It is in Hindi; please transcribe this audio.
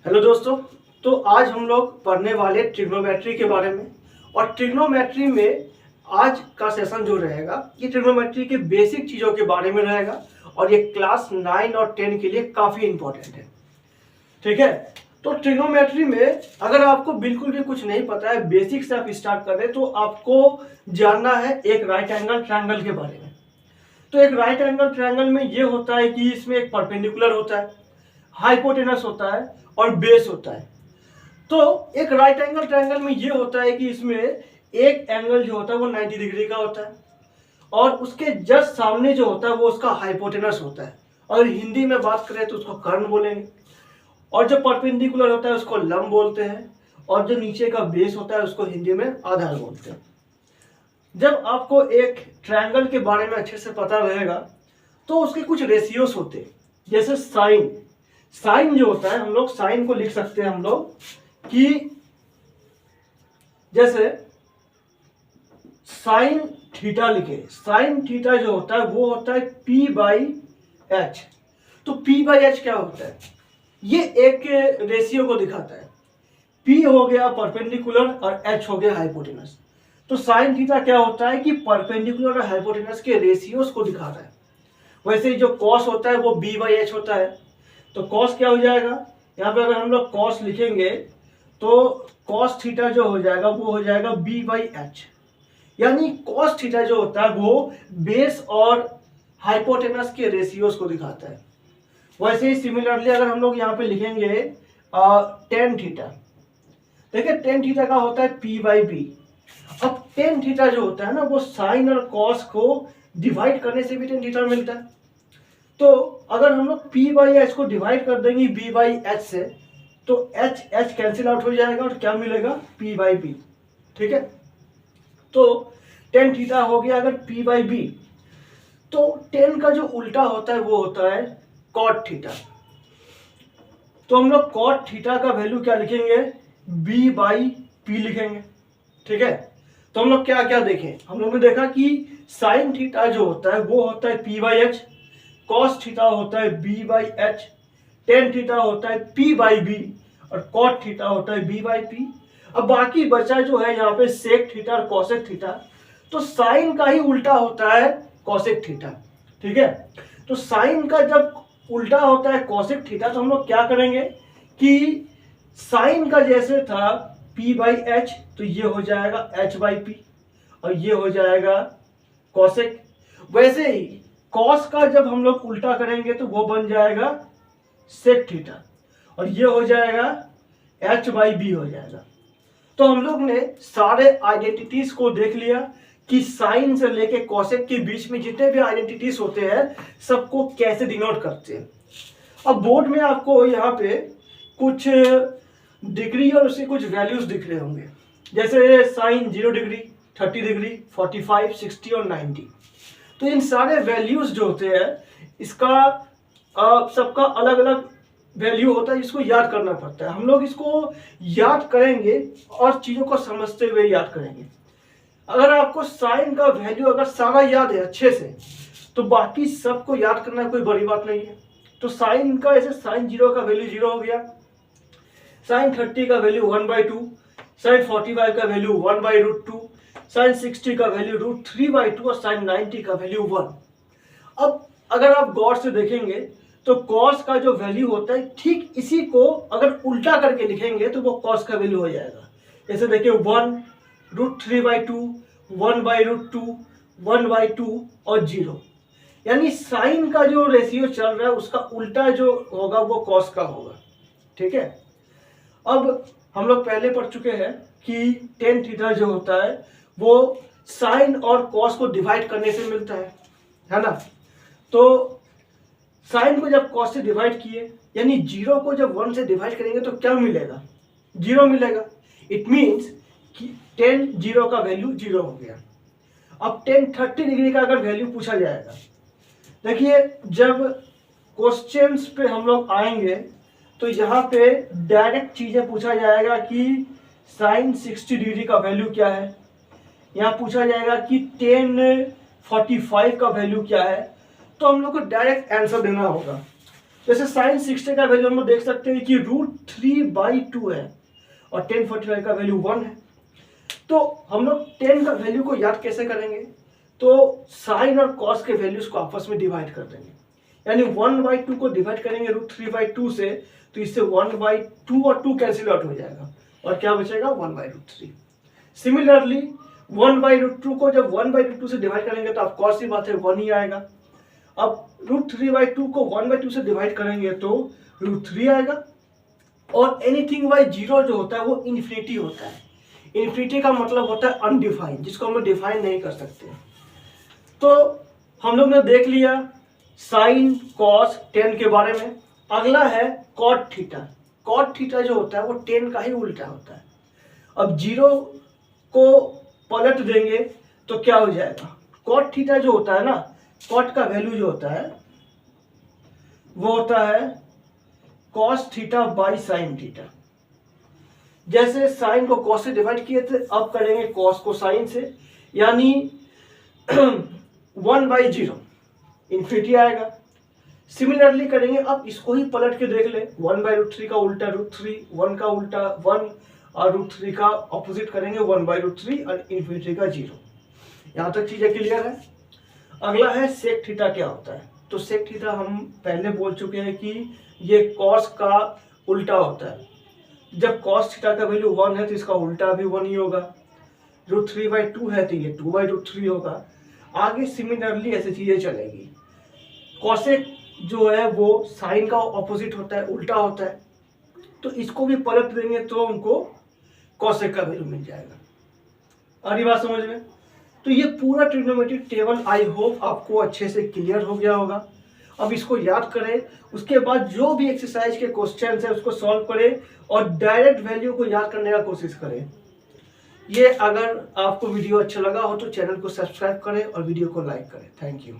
हेलो दोस्तों। तो आज हम लोग पढ़ने वाले ट्रिग्नोमेट्री के बारे में। और ट्रिग्नोमेट्री में आज का सेशन जो रहेगा ये ट्रिग्नोमेट्री के बेसिक चीज़ों के बारे में रहेगा और ये क्लास 9 और 10 के लिए काफ़ी इंपॉर्टेंट है। ठीक है, तो ट्रिग्नोमेट्री में अगर आपको बिल्कुल भी कुछ नहीं पता है, बेसिक से आप स्टार्ट कर रहे हैं, तो आपको जानना है एक राइट एंगल ट्रायंगल के बारे में। तो एक राइट एंगल ट्रायंगल में ये होता है कि इसमें एक परपेंडिकुलर होता है, हाइपोटेनस होता है और बेस होता है। तो एक राइट एंगल ट्रायंगल में ये होता है कि इसमें एक एंगल जो होता है वो 90 डिग्री का होता है और उसके जस्ट सामने जो होता है वो उसका हाइपोटेनस होता है। अगर हिंदी में बात करें तो उसको कर्ण बोलेंगे। और जो परपेंडिकुलर होता है उसको लंब बोलते हैं और जो नीचे का बेस होता है उसको हिंदी में आधार बोलते हैं। जब आपको एक ट्रायंगल के बारे में अच्छे से पता रहेगा तो उसके कुछ रेशियोज होते हैं, जैसे साइन जो होता है, हम लोग साइन को लिख सकते हैं हम लोग कि जैसे साइन थीटा लिखे। साइन थीटा जो होता है वो होता है P बाई एच। तो P बाई एच क्या होता है? ये एक रेशियो को दिखाता है। P हो गया परपेंडिकुलर और H हो गया हाइपोटेनस। तो साइन थीटा क्या होता है कि परपेंडिकुलर और हाइपोटेनस के रेशियोज को दिखा रहा है। वैसे ही जो कॉस होता है वो B बाई एच होता है। तो कॉस क्या हो जाएगा? यहाँ पे अगर हम लोग कॉस लिखेंगे तो कॉस थीटा जो हो जाएगा वो हो जाएगा B बाई एच। यानी कॉस थीटा जो होता है वो बेस और हाइपोटेनस के रेशियोज को दिखाता है। वैसे ही सिमिलरली अगर हम लोग यहाँ पे लिखेंगे टेन थीटा, देखिए टेन थीटा का होता है P बाई बी। अब टेन थीटा जो होता है ना वो साइन और कॉस को डिवाइड करने से भी टेन थीटा मिलता है। तो अगर हम लोग P बाई एच को डिवाइड कर देंगे B बाई एच से तो H कैंसिल आउट हो जाएगा और क्या मिलेगा? P by B. ठीक है, तो टेन थीटा हो गया अगर P बाई बी। तो टेन का जो उल्टा होता है वो होता है कॉट थीटा। तो हम लोग कॉट थीटा का वैल्यू क्या लिखेंगे? B बाई पी लिखेंगे। ठीक है, तो हम लोग क्या क्या देखें? हम लोग ने देखा कि साइन थीटा जो होता है वो होता है P by H, cos theta होता है B by H, tan theta होता है P बाई बी और कॉट थीटा होता है B बाई पी। अब बाकी बचा जो है यहाँ पे सेक थीटा और कॉसेक थीटा। तो साइन का ही उल्टा होता है कॉसेक थीटा। ठीक है, तो साइन का जब उल्टा होता है कॉसेक थीटा तो हम लोग क्या करेंगे कि साइन का जैसे था P बाई एच तो ये हो जाएगा H बाई पी और ये हो जाएगा कॉसेक। वैसे ही कॉस का जब हम लोग उल्टा करेंगे तो वो बन जाएगा सेक थीटा और ये हो जाएगा H बाई बी हो जाएगा। तो हम लोग ने सारे आइडेंटिटीज को देख लिया कि साइन से लेके कॉसेक के बीच में जितने भी आइडेंटिटीज होते हैं सबको कैसे डिनोट करते हैं। अब बोर्ड में आपको यहाँ पे कुछ डिग्री और उसके कुछ वैल्यूज दिख रहे होंगे, जैसे साइन 0 डिग्री, 30 डिग्री, 45, 60 और 90। तो इन सारे वैल्यूज जो होते हैं इसका सबका अलग अलग वैल्यू होता है, इसको याद करना पड़ता है। हम लोग इसको याद करेंगे और चीज़ों को समझते हुए याद करेंगे। अगर आपको साइन का वैल्यू अगर सारा याद है अच्छे से तो बाकी सबको याद करना कोई बड़ी बात नहीं है। तो साइन का ऐसे साइन 0 का वैल्यू 0 हो गया, साइन 30 का वैल्यू 1/2, साइन 45 का वैल्यू 1/√2, साइन 60 का वैल्यू √3/2 और साइन 90 का वैल्यू 1। अब अगर आप गौर से देखेंगे तो कॉस का जो वैल्यू होता है ठीक इसी को अगर उल्टा करके लिखेंगे तो वो कॉस का वैल्यू हो जाएगा। जैसे देखिए 1√3/2, 1/√2, 1/2 और 0। यानी साइन का जो रेशियो चल रहा है उसका उल्टा जो होगा वो कॉस का होगा। ठीक है, अब हम लोग पहले पढ़ चुके हैं कि टेन थीटा जो होता है वो साइन और कॉस को डिवाइड करने से मिलता है ना। तो साइन को जब कॉस से डिवाइड किए यानी 0 को जब 1 से डिवाइड करेंगे तो क्या मिलेगा? 0 मिलेगा। इट मीन्स कि टेन 0 का वैल्यू 0 हो गया। अब टेन 30 डिग्री का अगर वैल्यू पूछा जाएगा, देखिए जब क्वेश्चंस पे हम लोग आएंगे तो यहाँ पे डायरेक्ट चीजें पूछा जाएगा कि साइन 60 डिग्री का वैल्यू क्या है, यहाँ पूछा जाएगा कि टेन 45 का वैल्यू क्या है। तो हम लोग को डायरेक्ट आंसर देना होगा। जैसे साइन 60 का वैल्यू हम लोग देख सकते हैं कि √3/2 है और tan 45 का वैल्यू 1 है। तो हम लोग tan का वैल्यू को याद कैसे करेंगे, तो साइन और कॉस के वैल्यूज को आपस में डिवाइड कर देंगे, यानी 1/2 को डिवाइड करेंगे √3/2 से, तो इससे 1/2 और 2 कैंसिल आउट हो जाएगा और क्या बचेगा 1/√3। सिमिलरली 1/√2 को जब 1/√2 से डिवाइड करेंगे तो आप कॉस की बात है 1 ही आएगा। अब √3/2 को 1/2 से डिवाइड करेंगे तो √3 आएगा। और एनीथिंग बाय 0 जो होता है वो इन्फिनिटी होता है। इन्फिनिटी का मतलब होता है अनडिफाइंड, जिसको हम लोग डिफाइन नहीं कर सकते। तो हम लोग ने देख लिया साइन कॉस tan के बारे में। अगला है कॉट थीटा। कॉट थीटा जो होता है वो tan का ही उल्टा होता है। अब 0 को पलट देंगे तो क्या हो जाएगा, कॉट थीटा जो होता है ना, कॉट का वैल्यू जो होता है वो होता है cos theta by sine theta. जैसे साइन को कॉस से डिवाइड किए थे, अब करेंगे कॉस को साइन से, यानी 1/0 इन्फिनिटी आएगा। सिमिलरली करेंगे, अब इसको ही पलट के देख ले, 1/√3 का उल्टा √3, 1 का उल्टा 1 और √3 का ऑपोजिट करेंगे 1/√3 और इन्फिनिटी का 0। यहाँ तक चीजें क्लियर है। अगला है सेक थीटा क्या होता है। तो सेक थीटा हम पहले बोल चुके हैं कि ये कॉस का उल्टा होता है। जब कॉस थीटा का वैल्यू 1 है तो इसका उल्टा भी 1 ही होगा। √3/2 है तो ये 2/√3 होगा। आगे सिमिलरली ऐसी चीजें चलेगी। कॉसेक जो है वो साइन का ऑपोजिट होता है, उल्टा होता है, तो इसको भी पलट देंगे तो हमको कॉसेक का वैल्यू मिल जाएगा। आ रही बात समझ में। तो ये पूरा ट्रिग्नोमेट्रिक टेबल आई होप आपको अच्छे से क्लियर हो गया होगा। अब इसको याद करें, उसके बाद जो भी एक्सरसाइज के क्वेश्चंस है उसको सॉल्व करें और डायरेक्ट वैल्यू को याद करने का कोशिश करें। ये अगर आपको वीडियो अच्छा लगा हो तो चैनल को सब्सक्राइब करें और वीडियो को लाइक करें। Thank you.